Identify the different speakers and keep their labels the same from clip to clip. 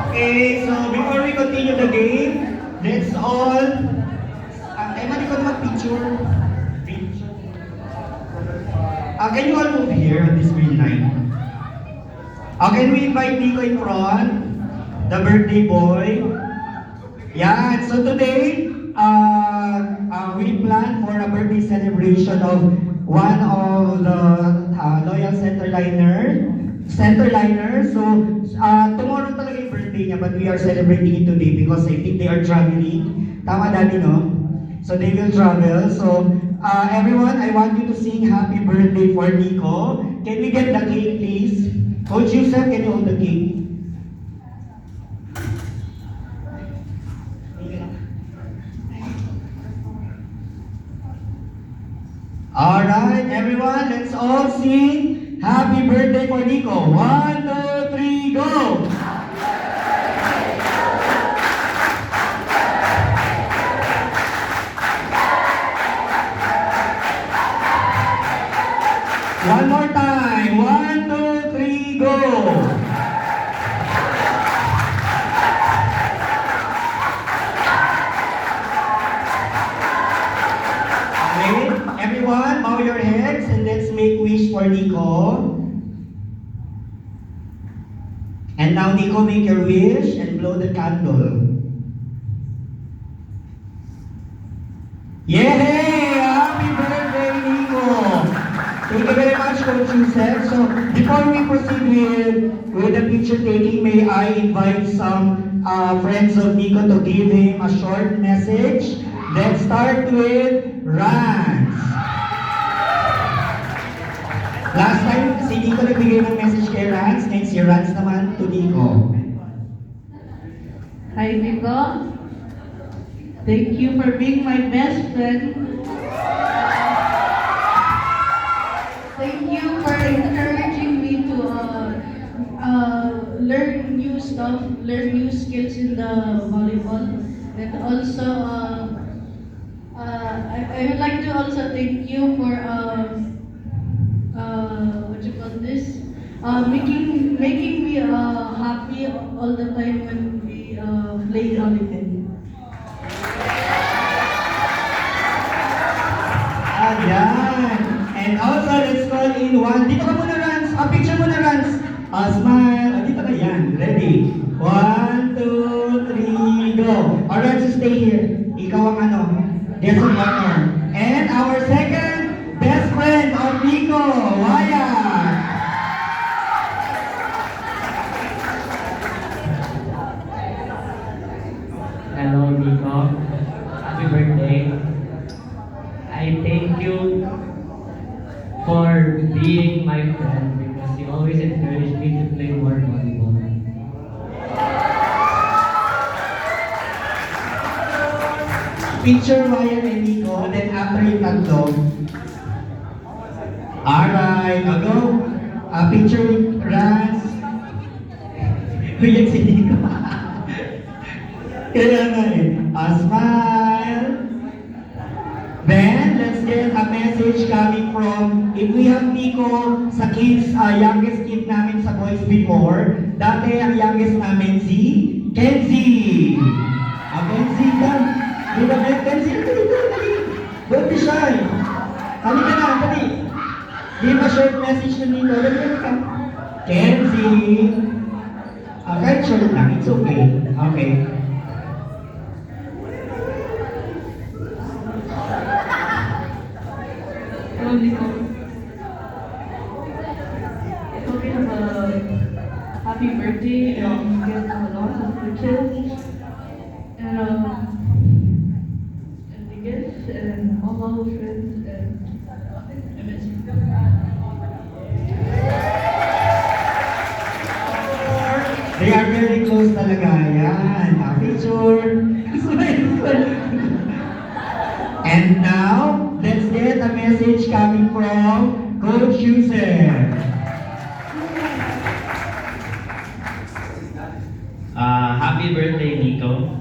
Speaker 1: Okay, so before we continue the game, let's all... Ay, malikot mag-picture. Picture. Can you all move here on this green line? Can we invite Nico in front? The birthday boy. Yeah, so today, we plan for a birthday celebration of one of the loyal centerliner. So, tomorrow talaga yung birthday niya, but we are celebrating it today because I think they are traveling. Tama, Daddy, no? So they will travel. So, everyone, I want you to sing happy birthday for Nico. Can we get the cake, please? Coach Yusef, can you hold the cake? Alright, everyone, let's all sing happy birthday for Nico. 1, 2, 3, go! One more time. 1, 2, 3, go! Everyone, bow your heads and let's make wish for Nico. And now, Nico, make your wish and blow the candle. Yay! Happy birthday, Nico! Thank you very much, Coach Yusef. So, before we proceed with the picture taking, may I invite some friends of Nico to give him a short message. Let's start with Rans. Last time, si Nico nagbigay ng message kay Rans. Next, si Rans naman to Nico.
Speaker 2: Hi, Nico. Thank you for being my best friend. Thank you for encouraging me to learn new stuff, learn new skills in the volleyball. And also, I would like to also thank you for what you call this? Making me happy all the time when we play volleyball.
Speaker 1: Ayan. And also, let's call in one. Dito ka muna, Rans. Picture muna, Rans. Smile. Dito ka yan. Ready? 1, 2, 3, go. Or Rans, stay here. Ikaw ang ano. Guest of honor. And our second best friend of Nico, Wyatt.
Speaker 3: Hello, Nico. Happy birthday. I thank you for being my friend because you always encourage me to play more volleyball.
Speaker 1: Picture Wyatt and Nico, then after yung tatlo. Alright, I'll go. Picture with Rans. Kuya si Nico. Kaya nga eh. Smile. Then, let's get a message coming from, if we have Nico sa kids, youngest kid namin sa boys before, dati ang youngest namin si Kenzie. Kenzie ka. Di ba, Kenzie? Dali. Don't be shy. Halika na, dali. Give a short message to Nico. Dali ka. Kenzie. Kahit short lang, it's okay. Okay.
Speaker 2: Hello, Nico. I hope you have a happy birthday and get a lot of pictures and the gifts and all our friends and I miss you.
Speaker 1: They are very close talaga. Yan. Picture. And now, let's get a message coming from Coach Yusef.
Speaker 4: Happy birthday, Nico.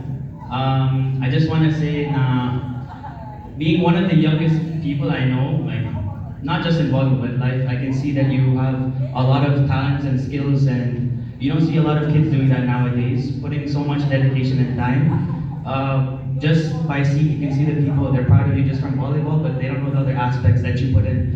Speaker 4: I just want to say, being one of the youngest people I know, like not just in volleyball, but life. I can see that you have a lot of talents and skills, and you don't see a lot of kids doing that nowadays, putting so much dedication and time. Just by seeing, you can see that people, they're proud of you just from volleyball, but they don't know the other aspects that you put in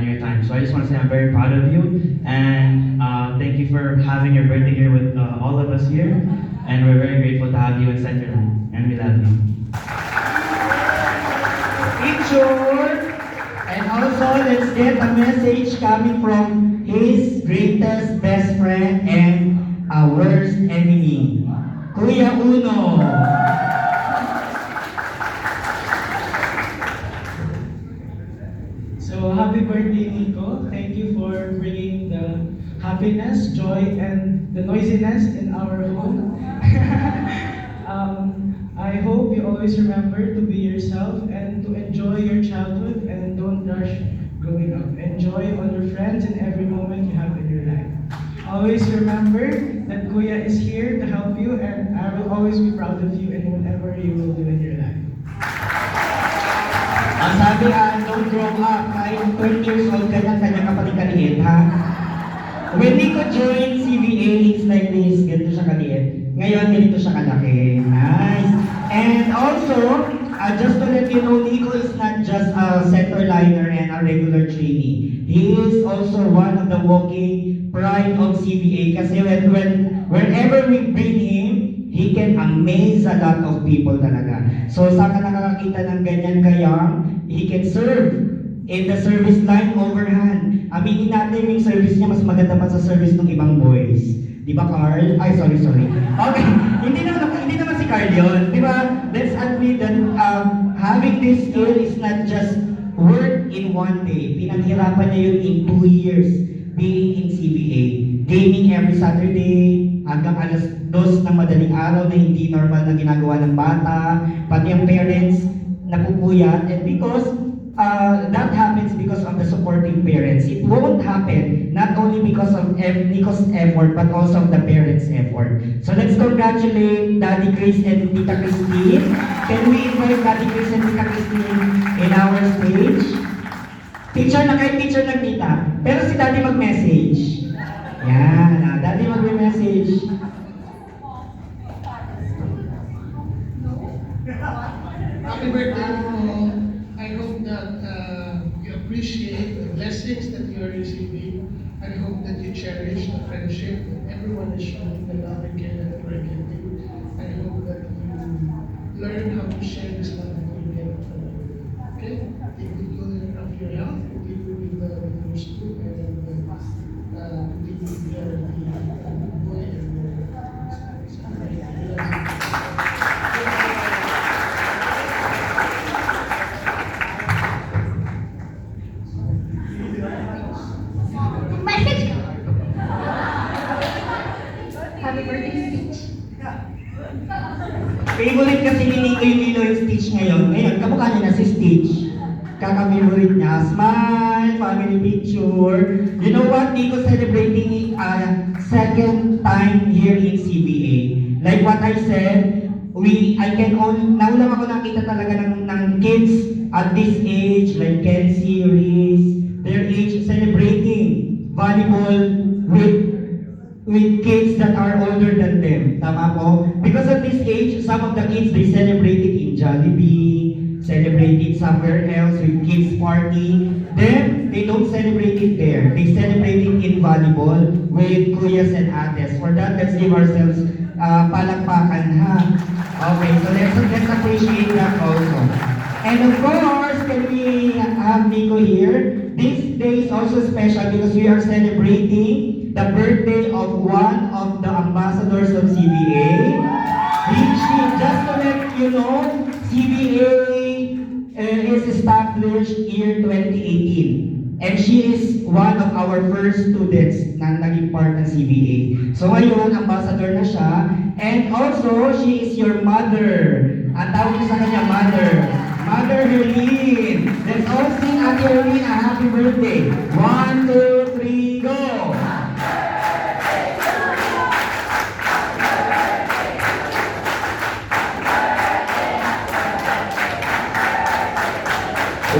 Speaker 4: your time. So I just want to say I'm very proud of you, and thank you for having your birthday here with all of us here, and we're very grateful to have you in Centerland, and we love you.
Speaker 1: Picture! And also, let's get a message coming from his greatest best friend and worst enemy, Kuya Uno.
Speaker 5: So happy birthday, Nico. Thank you for bringing the happiness, joy, and the noisiness in our home. I hope you always remember to be yourself and to enjoy your childhood and don't rush growing up. Enjoy all your friends and every moment you have in your life. Always remember that Kuya is here to help you, and I will always be proud of you in whatever you will do in your life.
Speaker 1: Ang sabi don't grow up, kahit 20 years old ka na, kanya kapatid kaliit, ha? When Nico joined CBA, it's like this, ganito siya kaliit. Ngayon, ganito siya kalaki. Nice! And also, just to let you know, Nico is not just a center liner and a regular trainee. He is also one of the walking pride of CBA kasi wherever we bring him, he can amaze a lot of people talaga. So saan ka nakakakita ng ganyan kayang, he can serve in the service line overhand. Aminin natin yung service niya mas maganda pa sa service ng ibang boys. Di ba, Carl? Ay, sorry. Okay, hindi naman si Carl yun. Di ba? Let's admit that having this skill is not just work in one day. Pinaghirapan niya yun in 2 years being in CBA. Gaming every Saturday, hanggang alas 2 ng madaling araw na hindi normal na ginagawa ng bata, pati ang parents napupuyat, and because that happens because of the supporting parents. It won't happen not only because of Nico's effort, but also of the parents' effort. So let's congratulate Daddy Chris and Tita Christine. Can we invite Daddy Chris and Tita Christine in our stage? Picture na kahit picture na kita. Pero si Daddy mag-message. Yan, Daddy mag-message.
Speaker 6: Happy birthday, Nico. I hope that you appreciate the blessings that you are receiving. I hope that you cherish the friendship that everyone is showing, the love and care that you are getting. I hope that you learn how to share this love that you get from them. Okay? Take good care of your health, continue with your school, and continue with your boy and
Speaker 2: Happy birthday speech.
Speaker 1: Favorite kasi ni Nico yung Lilo Stitch ngayon. Ngayon, kamukha niya na si Stitch. Kaka-favorite niya. Smile, family picture. You know what? Nico celebrating second time here in CBA. Like what I said, naulang ako nakita talaga ng kids at this age, like Kenzie, Reese, their age, celebrating volleyball with kids that are older than them. Tama po? Because at this age, some of the kids, they celebrated in Jollibee, celebrated somewhere else with kids party. Then, they don't celebrate it there. They celebrate it in volleyball with kuyas and ates. For that, let's give ourselves palakpakan, ha? Okay, so let's appreciate that also. And of course, can we have Nico here? This day is also special because we are celebrating the birthday of one of the ambassadors of CBA. Just to let you know, CBA is established year 2018. And she is one of our first students na naging part ng CBA. So ngayon, ambassador na siya. And also, she is your mother. Ang tawag niyo sa kanya, mother. Mother Herlene. Let's all sing Ate Herlene a happy birthday. 1, 2, 3, go!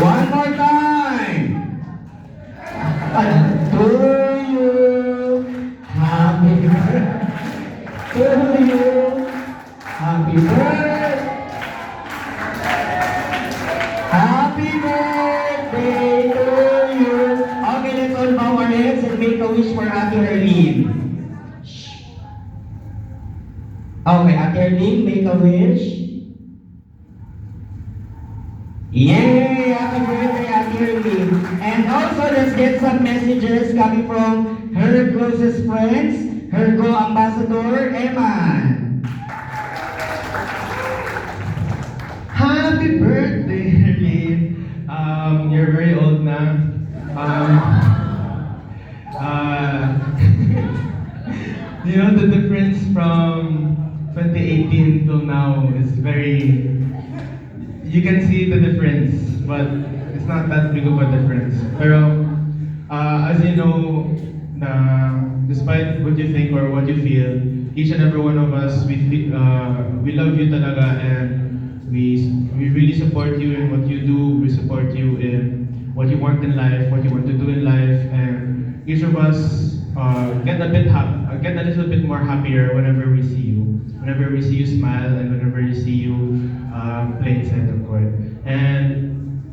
Speaker 1: One more time. make a wish for Ate Herlene. Okay, Ate Herlene, make a wish. Yay! Happy birthday, Ate Herlene. And also, let's get some messages coming from her closest friends, her co-ambassador, Eman.
Speaker 7: Happy birthday, Herlene. You're very old now. You know, the difference from 2018 till now is very... You can see the difference, but it's not that big of a difference. Pero, as you know, despite what you think or what you feel, each and every one of us, we love you talaga, and we really support you in what you do. We support you in what you want in life, what you want to do in life, and each of us get a little bit more happier whenever we see you smile, and whenever we see you play inside the court. And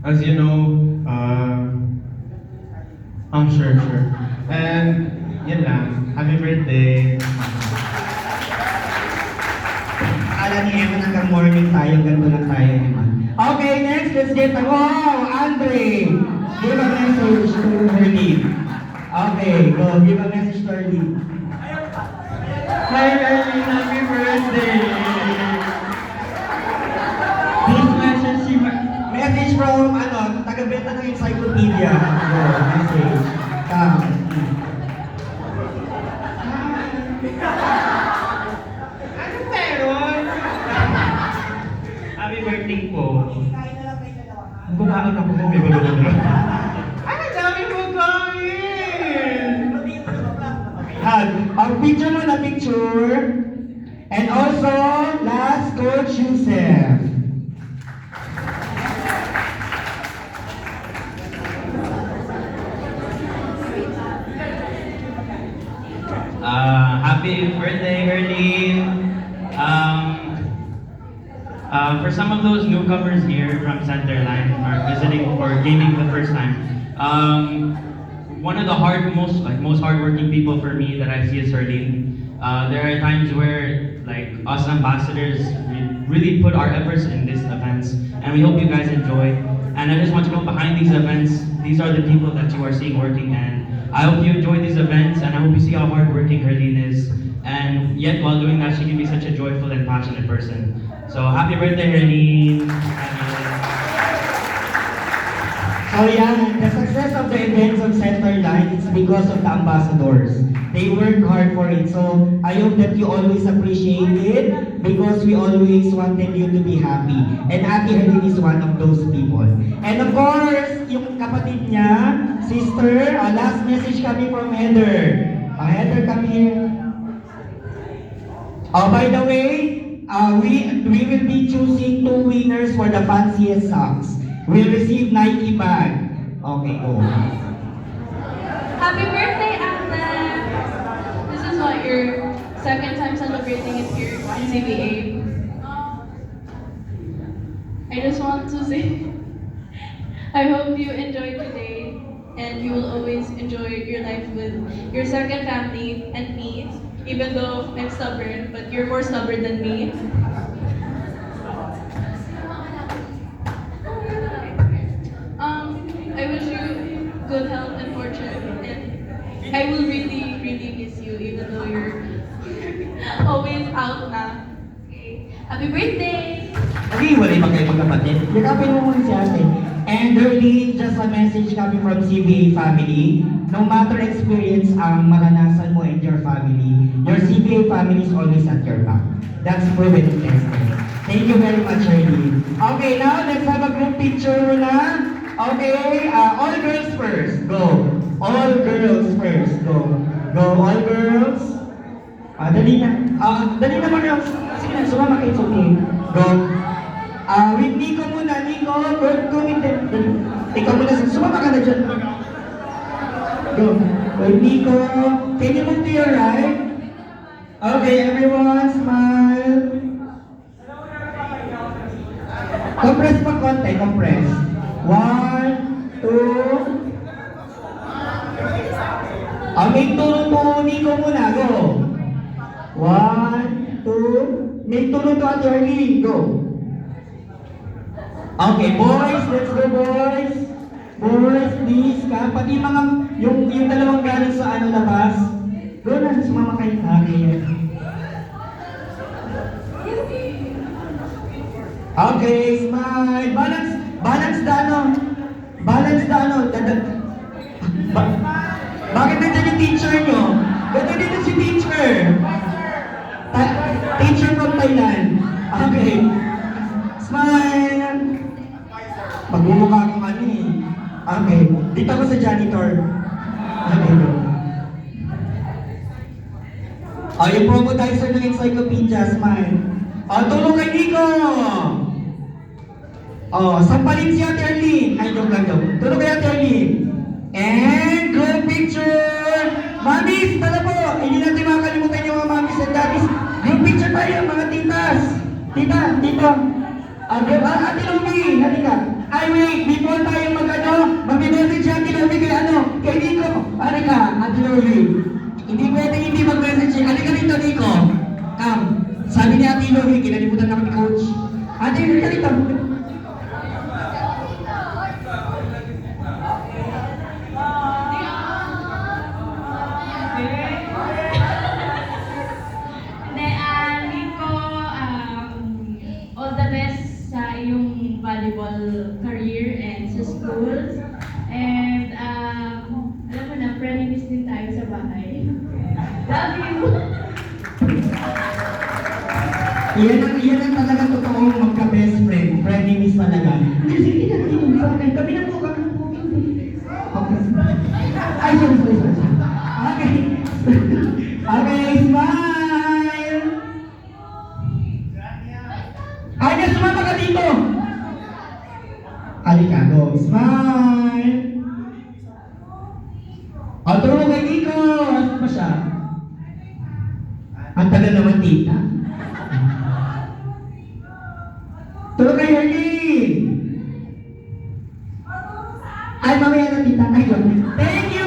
Speaker 7: as you know, sure. And yun lang, happy birthday.
Speaker 1: Akala ni Eman hanggang morning tayo, ganito lang tayo, Eman. Okay, next, let's get Andre! Give a message to Herlene. Okay, go, give a message to Herlene.
Speaker 7: Hi, Herlene, happy birthday!
Speaker 1: This message from, taga-benta ng encyclopedia. Go, message. Come.
Speaker 7: Ano meron?
Speaker 4: Happy birthday po.
Speaker 1: Kumaon ako kung may
Speaker 7: Ano dami mo gawin?
Speaker 1: Ang picture mo na picture. And also, last, Coach Yusef.
Speaker 4: Happy birthday, Herlene. For some of those newcomers here from Centerline or visiting or gaming the first time, one of the most hardworking people for me that I see is Herlene. There are times where us ambassadors, we really put our efforts in these events, and we hope you guys enjoy. And I just want to know, behind these events, these are the people that you are seeing working, and I hope you enjoy these events, and I hope you see how hardworking Herlene is. And yet, while doing that, she can be such a joyful and passionate person. So, happy birthday, Herlene.
Speaker 1: So yeah, the success of the events of Centerline is because of the ambassadors. They work hard for it. So I hope that you always appreciate it because we always wanted you to be happy. And Ate Herlene is one of those people. And of course, yung kapatid niya, sister, last message coming from Heather. Heather, come here. By the way, we will be choosing 2 winners for the fanciest socks. We'll receive Nike bag. Okay, go.
Speaker 2: Happy birthday, Ate! This is what your second time celebrating it here in CBA. I just want to say, I hope you enjoyed today and you will always enjoy your life with your second family and me, even though I'm stubborn, but you're more stubborn than me. I wish you good health and fortune, and I will really, really miss you, even though you're always out na. Okay. Happy birthday!
Speaker 1: Okay, wala yung kayo magkapatid. Yakapin mo muna si ate. And Herlene, just a message coming from CBA family. No matter experience ang maranasan mo and your family, your CBA family is always at your back. That's proven and tested. Thank you very much, Herlene. Okay, now let's have a group picture muna. Okay, all girls first. Go. All girls first. Go. Go, all girls. Dali na. Dali naman girls. Sige na, sumama kayo. It's okay. Go. With Nico muna. Nico, go with them. Ikaw muna. Sumama ka na dyan. Go. With Nico. Can you move to your right? Okay, everyone, smile. Compress pa konti, compress. 1, 2. Make turo Nico muna, go. 1, 2, make turo to Ate Arlene, go. Okay, boys, let's go boys. Boys, please, pati yung dalawang galing sa labas. Go na, sumama kayo. Okay. Okay, smile. Balance the Bakit nandiyan yung teacher nyo? Ganda dito si teacher. Teacher from Thailand. Okay. Smile. Magmumukha akong Okay. Dito ako sa janitor. Okay. Yung promodizer ng encyclopedia. Smile. Tulong kay Nico. Sampalin si Ate Arlene. Ay, joke lang. Tulong kay Ate Arlene. And group picture! Mamis, tala po! Hindi natin makakalimutan yung mga mamis and daddies. Group picture tayo, mga titas. Tita. Ate Lumi, halika. Ay, wait, before tayo mag-message si Ate Lumi kay Nico. Halika, Ate Lumi. Hindi pwede hindi mag-message siya. Halika rito, Nico. Sabi ni Ate Lumi, kinalimutan naman ni Coach. Ate, halika rito.
Speaker 8: Nico, all the best sa iyong volleyball career and sa schools. And alam mo na, frenemies din tayo sa bahay. Love you!
Speaker 1: Iyan ang talaga totoong magka-best friend. Frenemies talaga. Sige na, kami na po. Okay. Ay, sorry. Okay. Okay, smile! Ay, sumama ka dito! Halika, go. Smile! Tulong kay Nico! Asan pa siya? Ang tagal naman, tita. Tulong kay Arlene! Ay, mamaya na, tita. Ay, thank you!